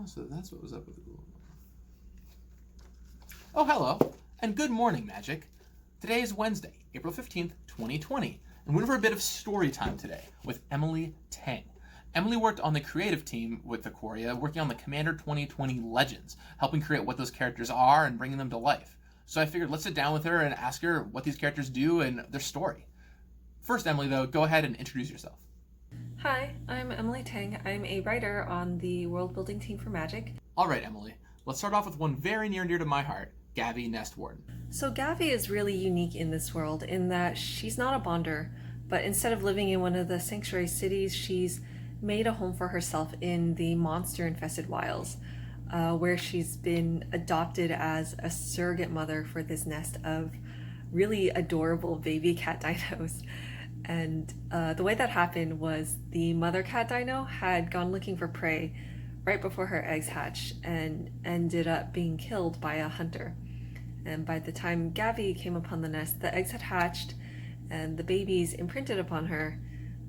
So that's what was up with the Google. Oh, hello, and good morning, Magic. Today is Wednesday, April 15th, 2020, and we're in for a bit of story time today with Emily Teng. Emily worked on the creative team with Ikoria, working on the Commander 2020 Legends, helping create what those characters are and bringing them to life. So I figured let's sit down with her and ask her what these characters do and their story. First, Emily, though, go ahead and introduce yourself. Hi, I'm Emily Teng. I'm a writer on the world building team for Magic. All right, Emily, let's start off with one very near and dear to my heart, Gabby, Nest Warden. So Gabby is really unique in this world in that she's not a bonder, but instead of living in one of the sanctuary cities, she's made a home for herself in the monster-infested wilds, where she's been adopted as a surrogate mother for this nest of really adorable baby cat dinos. And the way that happened was the mother cat dino had gone looking for prey right before her eggs hatched and ended up being killed by a hunter. And by the time Gabby came upon the nest, the eggs had hatched and the babies imprinted upon her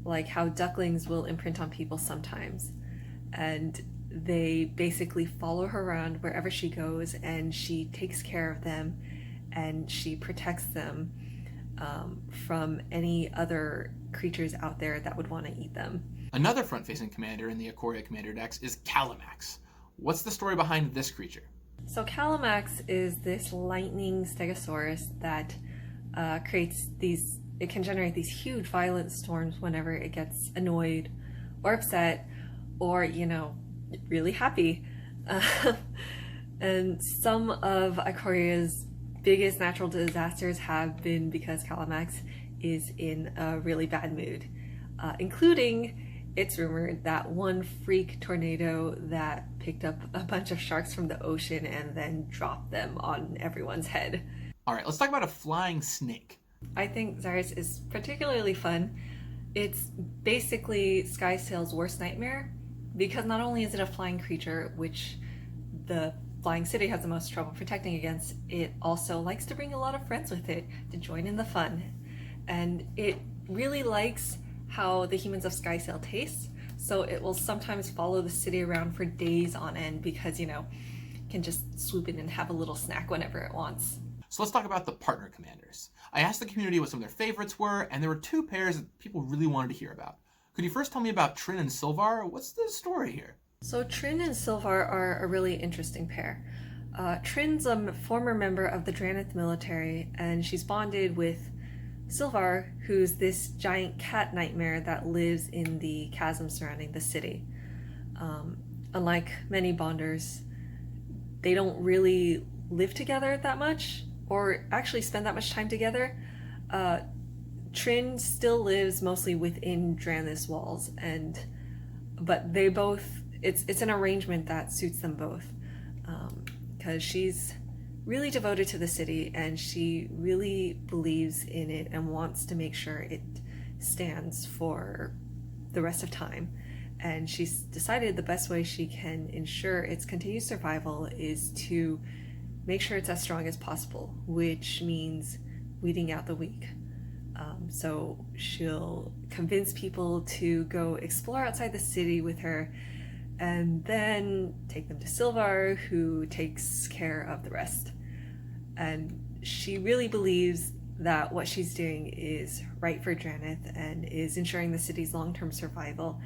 like how ducklings will imprint on people sometimes. And they basically follow her around wherever she goes, and she takes care of them and she protects them from any other creatures out there that would want to eat them. Another front-facing commander in the Ikoria Commander decks is Calamax. What's the story behind this creature? So Calamax is this lightning stegosaurus that creates these, it can generate these huge violent storms whenever it gets annoyed or upset or, really happy. And some of Ikoria's biggest natural disasters have been because Calamax is in a really bad mood, including it's rumored that one freak tornado that picked up a bunch of sharks from the ocean and then dropped them on everyone's head. All right, let's talk about a flying snake. I think SARS is particularly fun. It's basically Skysail's worst nightmare because not only is it a flying creature, which the Flying City has the most trouble protecting against, it also likes to bring a lot of friends with it to join in the fun. And it really likes how the humans of Skysail taste, so it will sometimes follow the city around for days on end because, can just swoop in and have a little snack whenever it wants. So let's talk about the partner commanders. I asked the community what some of their favorites were, and there were two pairs that people really wanted to hear about. Could you first tell me about Trin and Silver? What's the story here? So Trin and Silver are a really interesting pair. Trin's a former member of the Dranith military, and she's bonded with Silver, who's this giant cat nightmare that lives in the chasm surrounding the city. Unlike many bonders, they don't really live together that much, or actually spend that much time together. Trin still lives mostly within Dranith's walls, but they both, it's an arrangement that suits them both, because she's really devoted to the city and she really believes in it and wants to make sure it stands for the rest of time. And she's decided the best way she can ensure its continued survival is to make sure it's as strong as possible, which means weeding out the weak. So she'll convince people to go explore outside the city with her and then take them to Silver, who takes care of the rest. And she really believes that what she's doing is right for Dranith and is ensuring the city's long-term survival.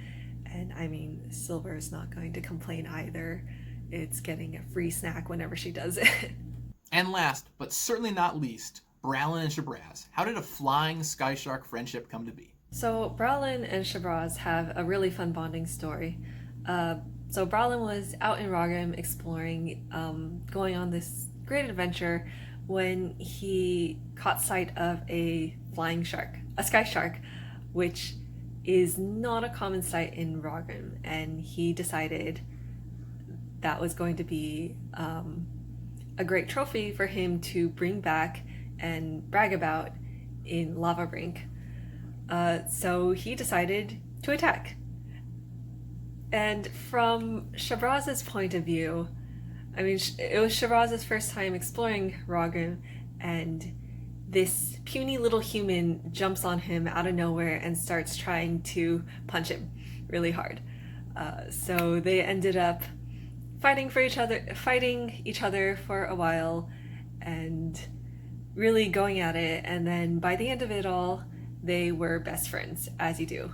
And I mean, Silver's not going to complain either. It's getting a free snack whenever she does it. And last, but certainly not least, Broblem and Shabraz. How did a flying sky shark friendship come to be? So Broblem and Shabraz have a really fun bonding story. So Broblem was out in Roggem exploring, going on this great adventure when he caught sight of a flying shark, a sky shark, which is not a common sight in Roggem, and he decided that was going to be a great trophy for him to bring back and brag about in Lava Brink. So he decided to attack. And from Shabraz's point of view, I mean, it was Shabraz's first time exploring Roggem, and this puny little human jumps on him out of nowhere and starts trying to punch him really hard. So they ended up fighting each other for a while, and really going at it. And then by the end of it all, they were best friends, as you do.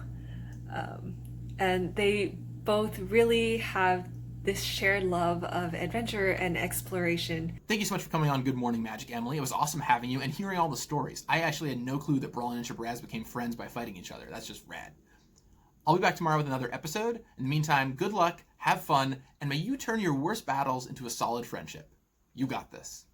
And they both really have this shared love of adventure and exploration. Thank you so much for coming on Good Morning Magic, Emily. It was awesome having you and hearing all the stories. I actually had no clue that Brawlin and Shabrazz became friends by fighting each other. That's just rad. I'll be back tomorrow with another episode. In the meantime, good luck, have fun, and may you turn your worst battles into a solid friendship. You got this.